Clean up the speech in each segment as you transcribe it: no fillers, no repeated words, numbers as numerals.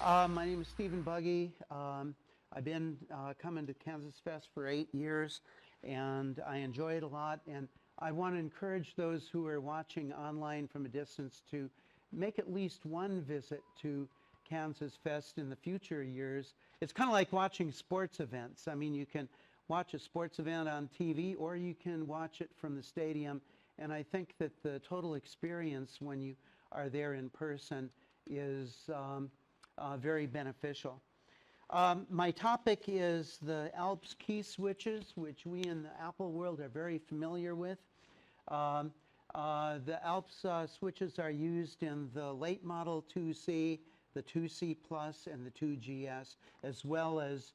My name is Stephen Buggie. I've been coming to KansasFest for 8 years, and I enjoy it a lot. And I want to encourage those who are watching online from a distance to make at least one visit to KansasFest in the future years. It's kind of like watching sports events. I mean, you can watch a sports event on TV, or you can watch it from the stadium. And I think that the total experience when you are there in person is very beneficial. My topic is the Alps key switches, which we in the Apple world are very familiar with. The Alps switches are used in the late model 2C, the 2C Plus, and the 2GS, as well as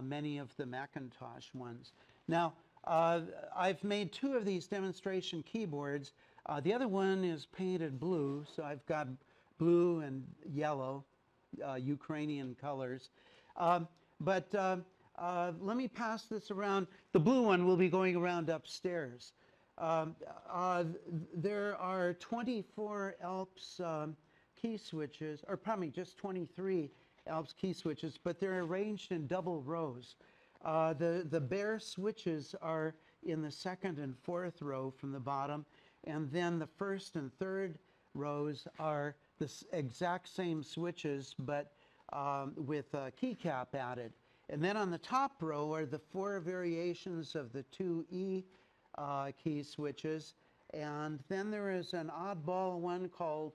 many of the Macintosh ones. Now, I've made 2 of these demonstration keyboards. The other one is painted blue, so I've got blue and yellow, Ukrainian colors. But let me pass this around. The blue one will be going around upstairs. There are 24 Alps key switches, or pardon me, just 23 Alps key switches, but they're arranged in double rows. The bare switches are in the 2nd and 4th row from the bottom, and then the 1st and 3rd rows are the exact same switches, but with a keycap added. And then on the top row are the 4 variations of the 2E key switches. And then there is an oddball one called,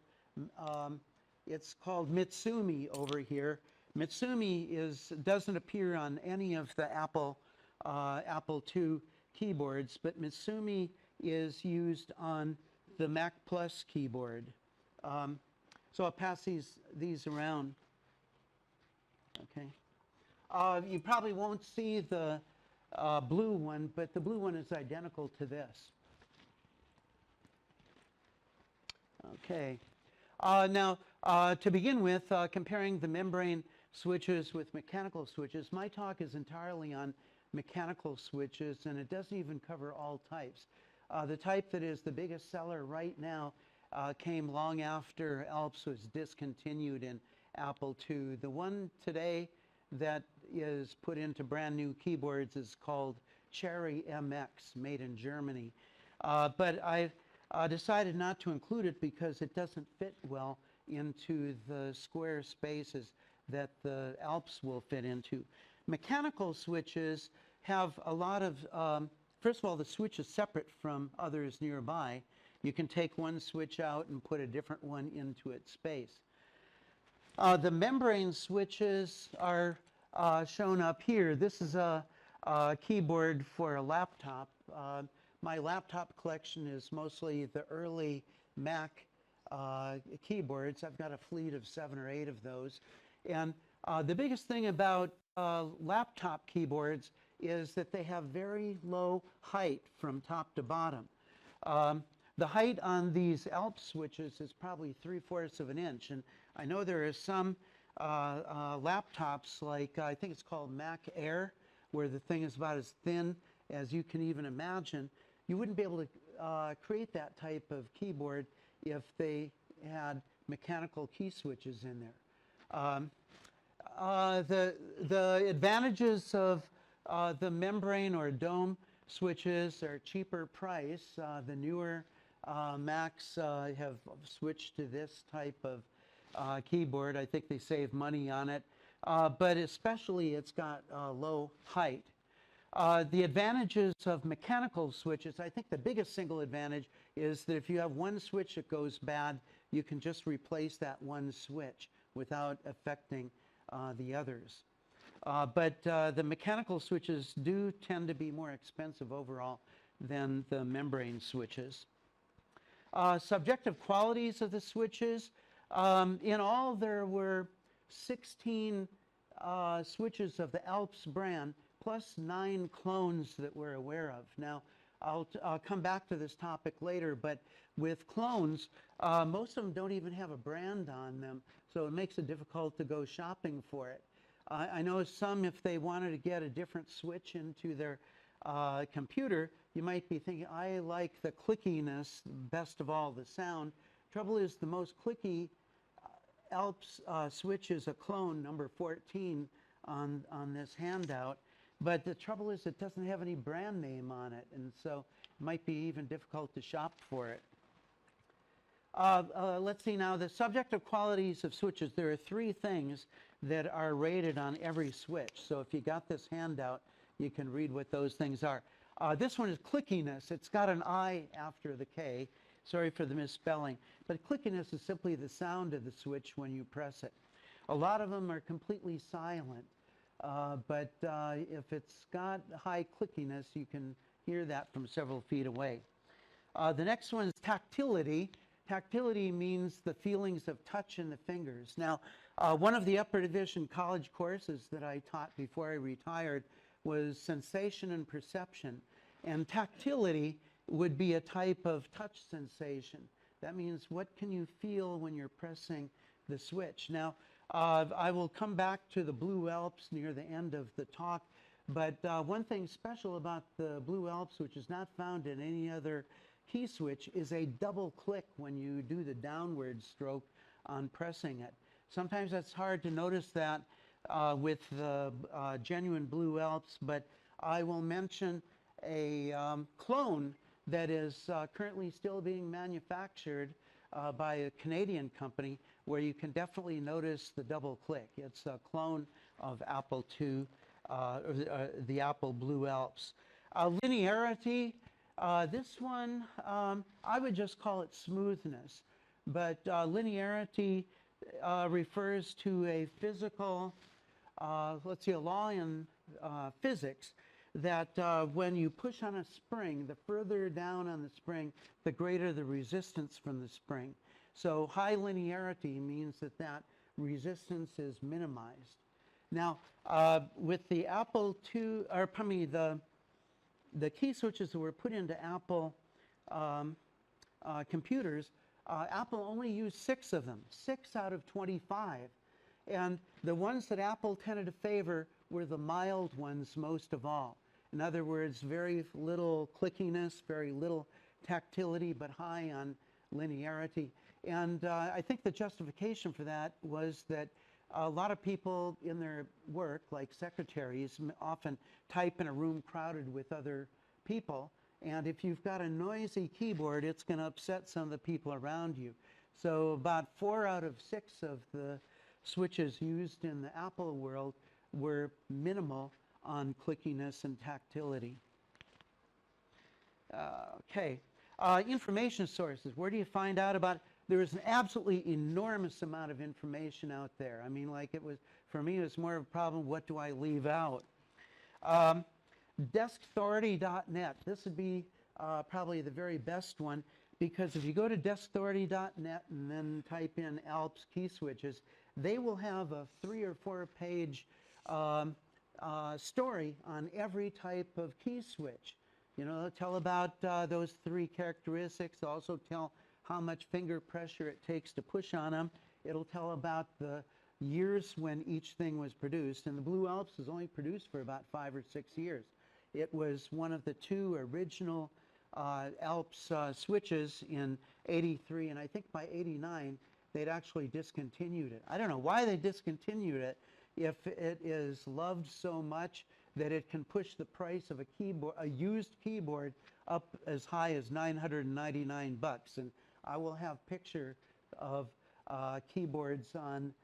it's called Mitsumi over here. Mitsumi doesn't appear on any of the Apple II keyboards, but Mitsumi is used on the Mac Plus keyboard. So I'll pass these around. Okay. You probably won't see the blue one, but the blue one is identical to this. Okay. Now, to begin with, comparing the membrane switches with mechanical switches, my talk is entirely on mechanical switches, and it doesn't even cover all types. The type that is the biggest seller right now came long after Alps was discontinued in Apple II. The one today that is put into brand new keyboards is called Cherry MX, made in Germany. But I've decided not to include it because it doesn't fit well into the square spaces that the Alps will fit into. Mechanical switches have a lot of, first of all, the switch is separate from others nearby. You can take one switch out and put a different one into its space. The membrane switches are shown up here. This is a keyboard for a laptop. My laptop collection is mostly the early Mac keyboards. I've got a fleet of 7 or 8 of those. And the biggest thing about laptop keyboards is that they have very low height from top to bottom. The height on these Alps switches is probably 3/4 of an inch. And I know there are some laptops, like I think it's called Mac Air, where the thing is about as thin as you can even imagine. You wouldn't be able to create that type of keyboard if they had mechanical key switches in there. The advantages of the membrane or dome switches are cheaper price. The newer Macs have switched to this type of keyboard. I think they save money on it, but especially it's got low height. The advantages of mechanical switches, I think the biggest single advantage is that if you have one switch that goes bad, you can just replace that one switch without affecting the others. But the mechanical switches do tend to be more expensive overall than the membrane switches. Subjective qualities of the switches. In all, there were 16 switches of the Alps brand, plus 9 clones that we're aware of. Now, I'll come back to this topic later, but with clones, most of them don't even have a brand on them, so it makes it difficult to go shopping for it. I know some, if they wanted to get a different switch into their computer, you might be thinking, I like the clickiness best of all, the sound. Trouble is, the most clicky Alps switch is a clone, number 14, on this handout. But the trouble is it doesn't have any brand name on it, and so it might be even difficult to shop for it. Let's see now, the subjective qualities of switches. There are 3 things that are rated on every switch. So if you got this handout, you can read what those things are. This one is clickiness. It's got an I after the K. Sorry for the misspelling. But clickiness is simply the sound of the switch when you press it. A lot of them are completely silent. But if it's got high clickiness, you can hear that from several feet away. The next one is tactility. Tactility means the feelings of touch in the fingers. Now, one of the upper division college courses that I taught before I retired was sensation and perception. And tactility would be a type of touch sensation. That means what can you feel when you're pressing the switch. Now, I will come back to the Blue Alps near the end of the talk, but one thing special about the Blue Alps, which is not found in any other key switch, is a double click when you do the downward stroke on pressing it. Sometimes it's hard to notice that with the genuine Blue Alps, but I will mention a clone that is currently still being manufactured by a Canadian company, where you can definitely notice the double click. It's a clone of Apple II, the Apple Blue Alps. Linearity, this one, I would just call it smoothness, but linearity refers to a physical, let's see, a law in physics that when you push on a spring, the further down on the spring, the greater the resistance from the spring. So high linearity means that that resistance is minimized. Now, with the Apple II, or pardon me, the key switches that were put into Apple computers, Apple only used 6 of them, 6 out of 25. And the ones that Apple tended to favor were the mild ones most of all. In other words, very little clickiness, very little tactility, but high on linearity. And I think the justification for that was that a lot of people in their work, like secretaries, often type in a room crowded with other people. And if you've got a noisy keyboard, it's going to upset some of the people around you. So about 4 out of 6 of the switches used in the Apple world were minimal on clickiness and tactility. Okay, information sources. Where do you find out about it? There is an absolutely enormous amount of information out there. I mean, like, it was, for me, it was more of a problem, what do I leave out? Deskauthority.net. This would be probably the very best one, because if you go to deskauthority.net and then type in Alps key switches, they will have a 3 or 4 page story on every type of key switch. You know, they'll tell about those 3 characteristics. They'll also tell how much finger pressure it takes to push on them. It'll tell about the years when each thing was produced. And the Blue Alps was only produced for about 5 or 6 years. It was one of the 2 original Alps switches in '83, and I think by '89 they'd actually discontinued it. I don't know why they discontinued it, if it is loved so much that it can push the price of a keyboard, a used keyboard, up as high as $999. And I will have picture of keyboards on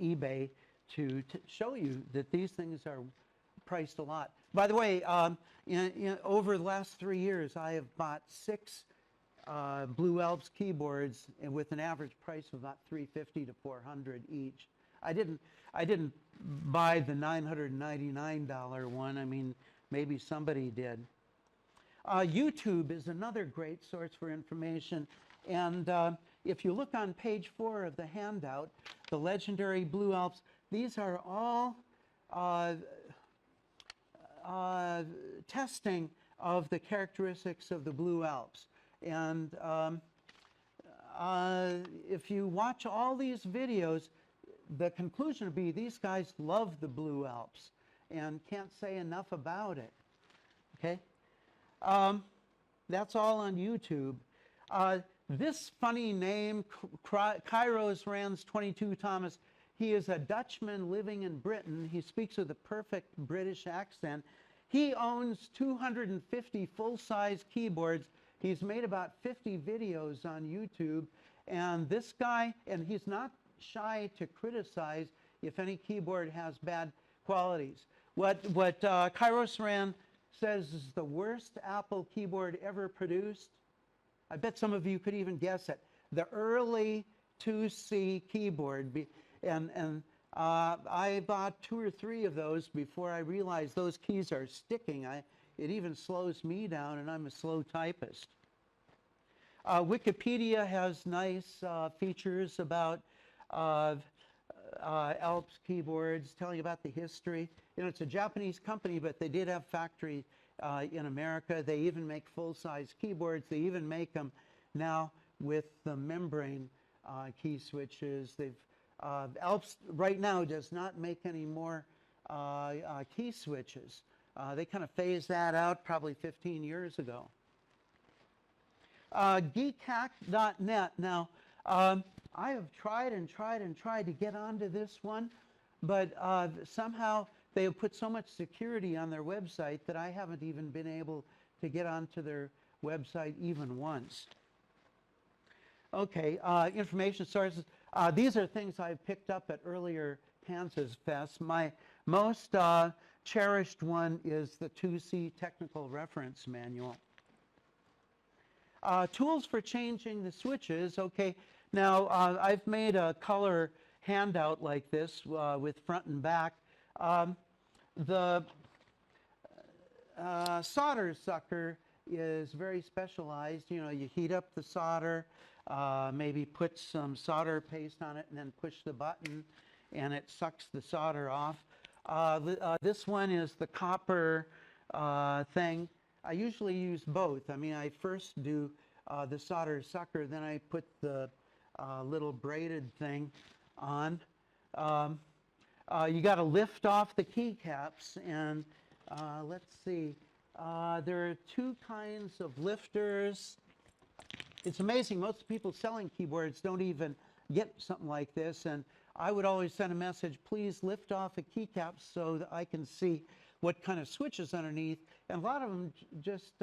eBay to show you that these things are priced a lot. By the way, over the last 3 years, I have bought 6 Blue Alps keyboards, and with an average price of about $350 to $400 each. I didn't buy the $999 one. I mean, maybe somebody did. YouTube is another great source for information, and if you look on page 4 of the handout, the legendary Blue Alps, these are all testing of the characteristics of the Blue Alps. And if you watch all these videos, the conclusion would be these guys love the Blue Alps and can't say enough about it. Okay? That's all on YouTube. This funny name, Kairos Rands 22 Thomas, he is a Dutchman living in Britain. He speaks with a perfect British accent. He owns 250 full-size keyboards. He's made about 50 videos on YouTube. And this guy, and he's not shy to criticize if any keyboard has bad qualities. What Kairos Rand says is the worst Apple keyboard ever produced. I bet some of you could even guess it. The early 2C keyboard. And I bought 2 or 3 of those before I realized those keys are sticking. It even slows me down, and I'm a slow typist. Wikipedia has nice features about Alps keyboards, telling about the history. You know, it's a Japanese company, but they did have factory in America. They even make full-size keyboards. They even make them now with the membrane key switches. Alps right now does not make any more key switches. They kind of phased that out probably 15 years ago. Geekhack.net. Now, I have tried and tried and tried to get onto this one, but somehow they have put so much security on their website that I haven't even been able to get onto their website even once. Okay, information sources. These are things I've picked up at earlier KansasFest. My most cherished one is the 2C Technical Reference Manual. Tools for changing the switches. Okay, now I've made a color handout like this with front and back. The solder sucker is very specialized. You know, you heat up the solder, maybe put some solder paste on it and then push the button and it sucks the solder off. This one is the copper thing. I usually use both. I mean, I first do the solder sucker, then I put the little braided thing on. You got to lift off the keycaps, and let's see. There are 2 kinds of lifters. It's amazing. Most people selling keyboards don't even get something like this, and I would always send a message, please lift off a keycap so that I can see what kind of switch is underneath. And a lot of them just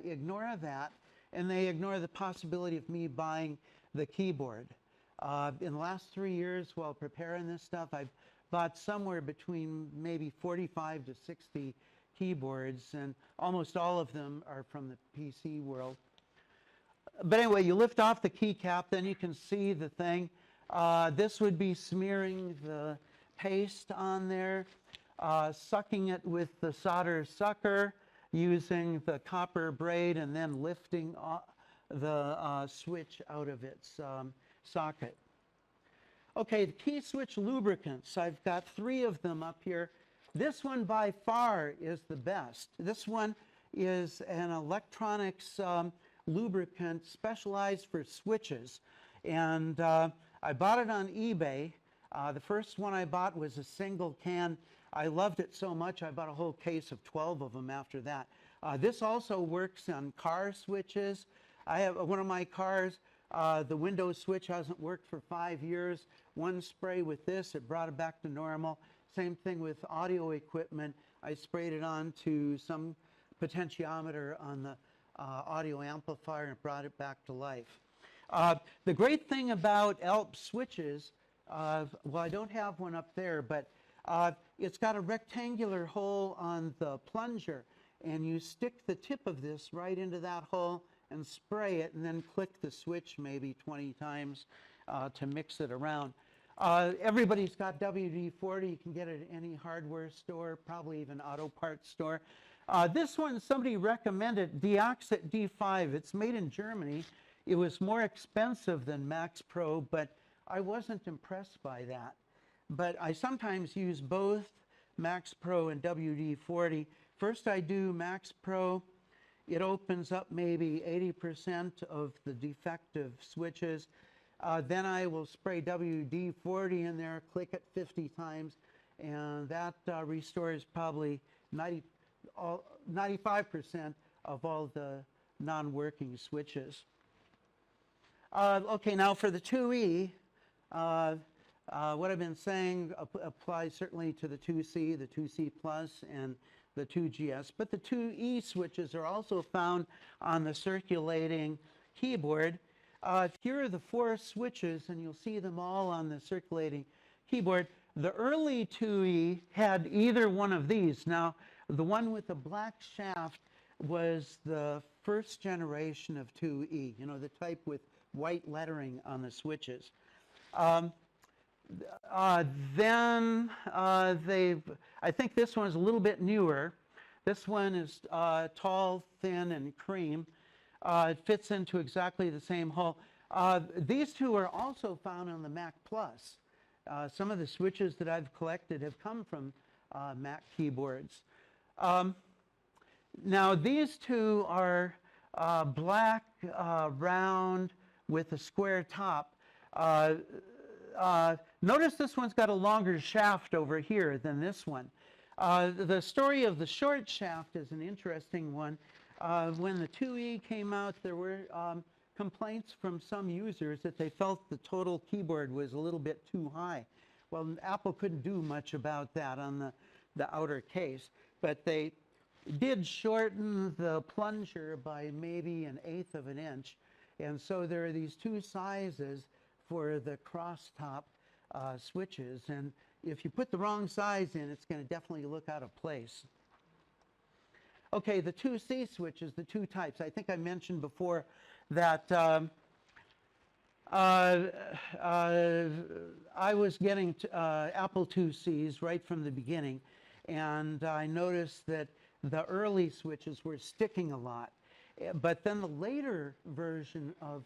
ignore that, and they ignore the possibility of me buying the keyboard. In the last 3 years while preparing this stuff, I've bought somewhere between maybe 45 to 60 keyboards, and almost all of them are from the PC world. But anyway, you lift off the keycap, then you can see the thing. This would be smearing the paste on there, sucking it with the solder sucker, using the copper braid, and then lifting the switch out of its socket. Okay, the KEYSWITCH lubricants. I've got 3 of them up here. This one by far is the best. This one is an electronics lubricant specialized for switches. And I bought it on eBay. The first one I bought was a single can. I loved it so much I bought a whole case of 12 of them after that. This also works on car switches. I have one of my cars, the window switch hasn't worked for 5 years. One spray with this, it brought it back to normal. Same thing with audio equipment. I sprayed it onto some potentiometer on the audio amplifier and it brought it back to life. The great thing about Alps switches, well, I don't have one up there, but it's got a rectangular hole on the plunger, and you stick the tip of this right into that hole and spray it, and then click the switch maybe 20 times to mix it around. Everybody's got WD-40. You can get it at any hardware store, probably even auto parts store. This one, somebody recommended Deoxit D5. It's made in Germany. It was more expensive than Max Pro, but I wasn't impressed by that. But I sometimes use both Max Pro and WD-40. First I do Max Pro. It opens up maybe 80% of the defective switches. Then I will spray WD-40 in there, click it 50 times, and that restores probably 95% of all the non-working switches. Okay, now for the 2E, what I've been saying applies certainly to the 2C, the 2C plus, and the 2GS. But the 2E switches are also found on the circulating keyboard. Here are the 4 switches, and you'll see them all on the circulating keyboard. The early 2E had either one of these. Now, the one with the black shaft was the first generation of 2E, you know, the type with white lettering on the switches. Then I think this one is a little bit newer. This one is tall, thin, and cream. It fits into exactly the same hole. These two are also found on the Mac Plus. Some of the switches that I've collected have come from Mac keyboards. Now these two are black, round, with a square top. Notice this one's got a longer shaft over here than this one. The story of the short shaft is an interesting one. When the 2E came out, there were complaints from some users that they felt the total keyboard was a little bit too high. Well, Apple couldn't do much about that on the outer case, but they did shorten the plunger by maybe 1/8 of an inch. And so there are these two sizes for the cross-top switches. And if you put the wrong size in, it's going to definitely look out of place. Okay, the 2C switches, the two types. I think I mentioned before that I was getting Apple 2Cs right from the beginning, and I noticed that the early switches were sticking a lot. But then the later version of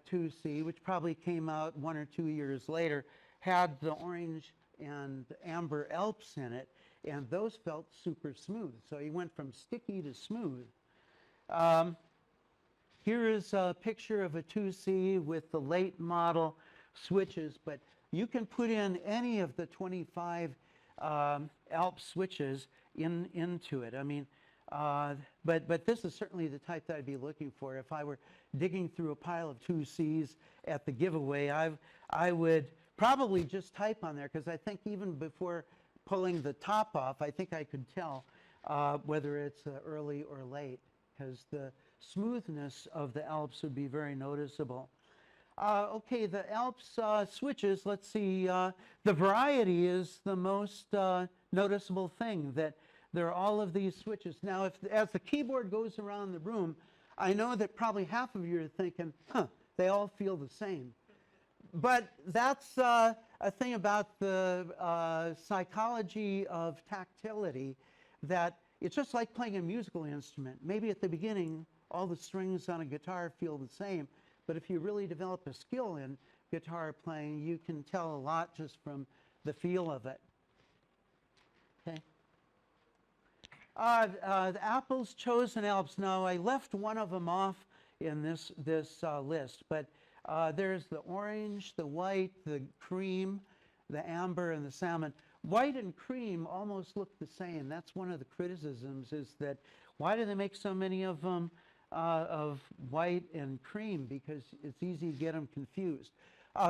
2C, which probably came out 1 or 2 years later, had the orange and amber Alps in it, and those felt super smooth. So you went from sticky to smooth. Here is a picture of a 2C with the late model switches, but you can put in any of the 25 Alps switches into it. I mean, but this is certainly the type that I'd be looking for. If I were digging through a pile of 2Cs at the giveaway, I would probably just type on there, because I think even before pulling the top off, I think I could tell whether it's early or late, because the smoothness of the Alps would be very noticeable. Okay, the Alps switches, let's see, the variety is the most noticeable thing, that there are all of these switches. Now, as the keyboard goes around the room, I know that probably half of you are thinking, they all feel the same. But that's a thing about the psychology of tactility, that it's just like playing a musical instrument. Maybe at the beginning, all the strings on a guitar feel the same, but if you really develop a skill in guitar playing, you can tell a lot just from the feel of it. Okay. The Apple's chosen Alps. Now, I left one of them off in this list, but there's the orange, the white, the cream, the amber, and the salmon. White and cream almost look the same. That's one of the criticisms, is that why do they make so many of them of white and cream? Because it's easy to get them confused.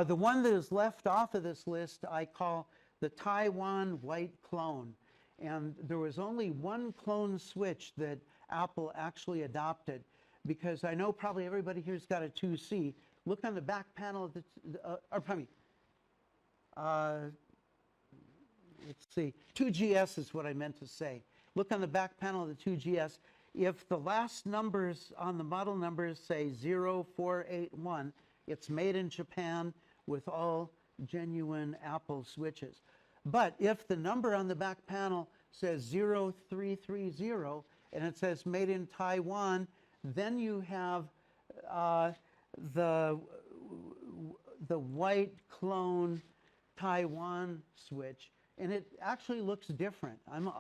The one that is left off of this list I call the Taiwan white clone. And there was only one clone switch that Apple actually adopted, because I know probably everybody here's got a 2C. Look on the back panel of let's see, 2GS is what I meant to say. Look on the back panel of the 2GS. If the last numbers on the model numbers say 0481, it's made in Japan with all genuine Apple switches. But if the number on the back panel says 0330 and it says made in Taiwan, then you have the white clone Taiwan switch, and it actually looks different. I'm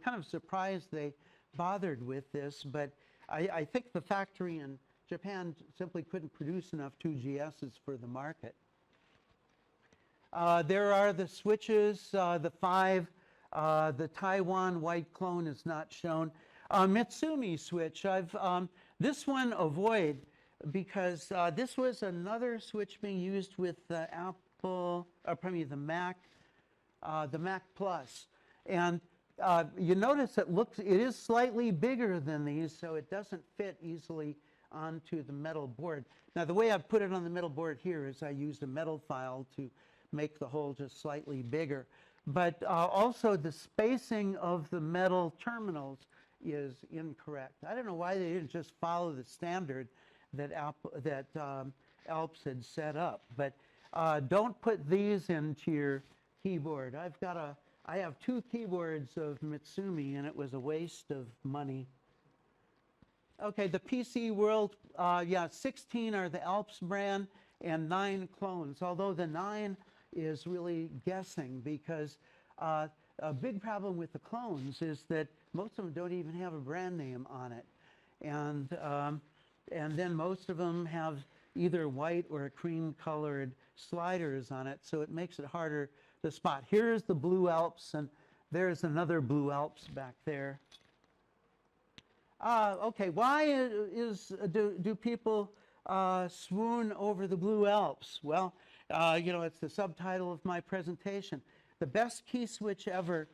kind of surprised they bothered with this, but I think the factory in Japan simply couldn't produce enough 2GSs for the market. There are the switches, the 5. The Taiwan white clone is not shown. Mitsumi switch, this one avoid because this was another switch being used with the the Mac Plus. And you notice it is slightly bigger than these, so it doesn't fit easily onto the metal board. Now, the way I've put it on the metal board here is I used a metal file to make the hole just slightly bigger. But also the spacing of the metal terminals is incorrect. I don't know why they didn't just follow the standard that Alps had set up. But don't put these into your keyboard. I have 2 keyboards of Mitsumi, and it was a waste of money. Okay, the PC world, 16 are the Alps brand and 9 clones, although the 9 is really guessing, because a big problem with the clones is that most of them don't even have a brand name on it. And then most of them have either white or cream-colored sliders on it, so it makes it harder to spot. Here's the Blue Alps, and there's another Blue Alps back there. Okay, why do people swoon over the Blue Alps? Well, it's the subtitle of my presentation. The best key switch ever.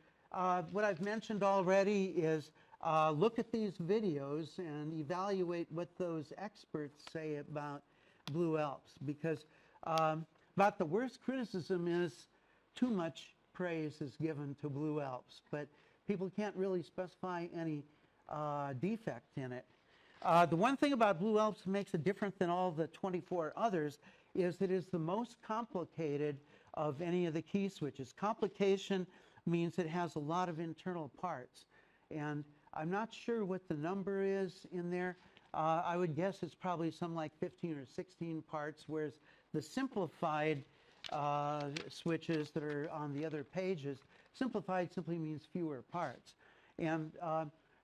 What I've mentioned already is look at these videos and evaluate what those experts say about Blue Alps, because about the worst criticism is too much praise is given to Blue Alps, but people can't really specify any defect in it. The one thing about Blue Alps that makes it different than all the 24 others is that it is the most complicated of any of the key switches. Complication means it has a lot of internal parts, and I'm not sure what the number is in there. I would guess it's probably something like 15 or 16 parts, whereas the simplified switches that are on the other pages, simplified simply means fewer parts. And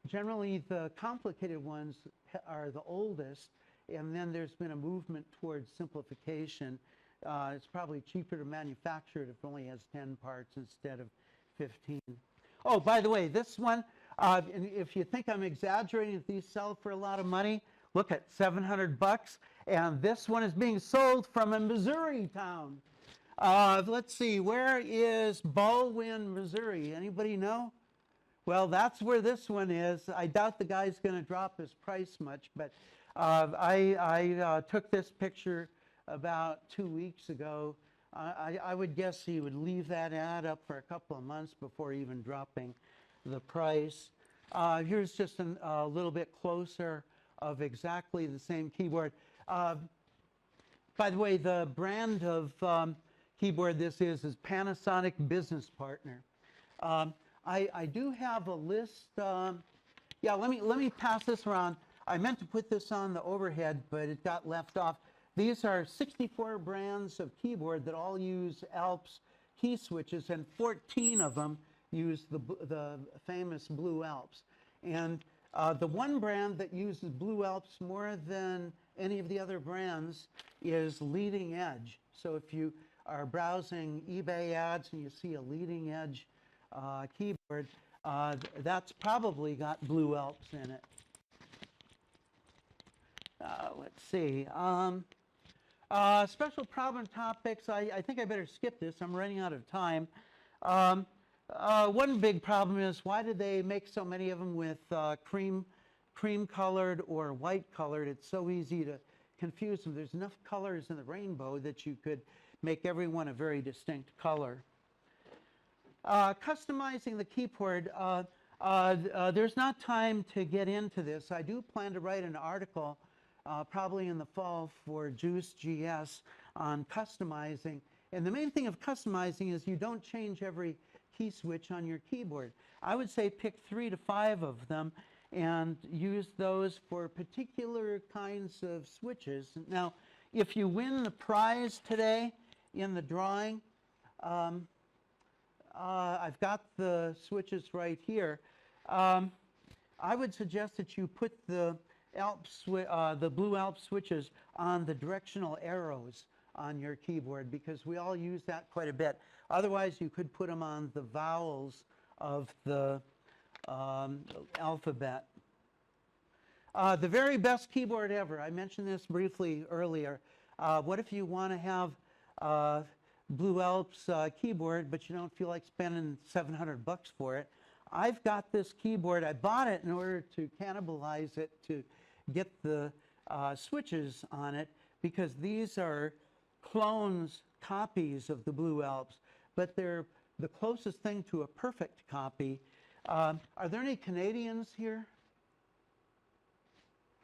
generally, the complicated ones are the oldest, and then there's been a movement towards simplification. It's probably cheaper to manufacture it if it only has 10 parts instead of 15. Oh, by the way, this one, if you think I'm exaggerating, if these sell for a lot of money, look at $700, and this one is being sold from a Missouri town. Let's see, where is Baldwin, Missouri? Anybody know? Well, that's where this one is. I doubt the guy's going to drop his price much, but I took this picture about 2 weeks ago. I would guess he would leave that ad up for a couple of months before even dropping the price. Here's just a little bit closer of exactly the same keyboard. By the way, the brand of keyboard this is Panasonic Business Partner. I do have a list. Yeah, let me pass this around. I meant to put this on the overhead, but it got left off. These are 64 brands of keyboard that all use Alps key switches, and 14 of them use the famous Blue Alps. And the one brand that uses Blue Alps more than any of the other brands is Leading Edge. So if you are browsing eBay ads and you see a Leading Edge keyboard, that's probably got Blue Alps in it. Let's see. Special problem topics. I think I better skip this. I'm running out of time. One big problem is, why did they make so many of them with cream colored or white colored? It's so easy to confuse them. There's enough colors in the rainbow that you could make every one a very distinct color. Customizing the keyboard. There's not time to get into this. I do plan to write an article probably in the fall for Juice GS on customizing. And the main thing of customizing is you don't change every key switch on your keyboard. I would say pick 3 to 5 of them and use those for particular kinds of switches. Now, if you win the prize today in the drawing, I've got the switches right here. I would suggest that you put the Blue Alps switches on the directional arrows on your keyboard, because we all use that quite a bit. Otherwise, you could put them on the vowels of the alphabet. The very best keyboard ever. I mentioned this briefly earlier. What if you want to have Blue Alps keyboard, but you don't feel like spending $700 for it? I've got this keyboard. I bought it in order to cannibalize it to get the switches on it, because these are clones, copies of the Blue Alps, but they're the closest thing to a perfect copy. Are there any Canadians here?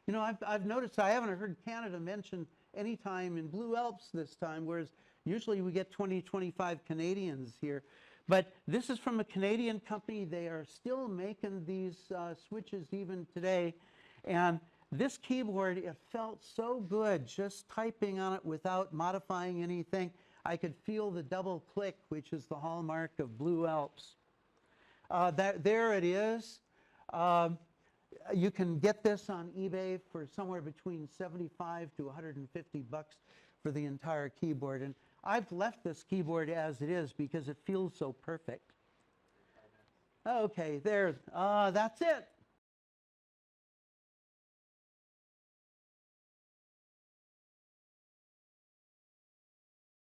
You know, I've noticed I haven't heard Canada mentioned any time in Blue Alps this time, whereas usually we get 20, 25 Canadians here. But this is from a Canadian company. They are still making these switches even today. And this keyboard, it felt so good just typing on it without modifying anything. I could feel the double click, which is the hallmark of Blue Alps. There it is. You can get this on eBay for somewhere between $75 to $150 for the entire keyboard. And I've left this keyboard as it is because it feels so perfect. Okay, there. That's it.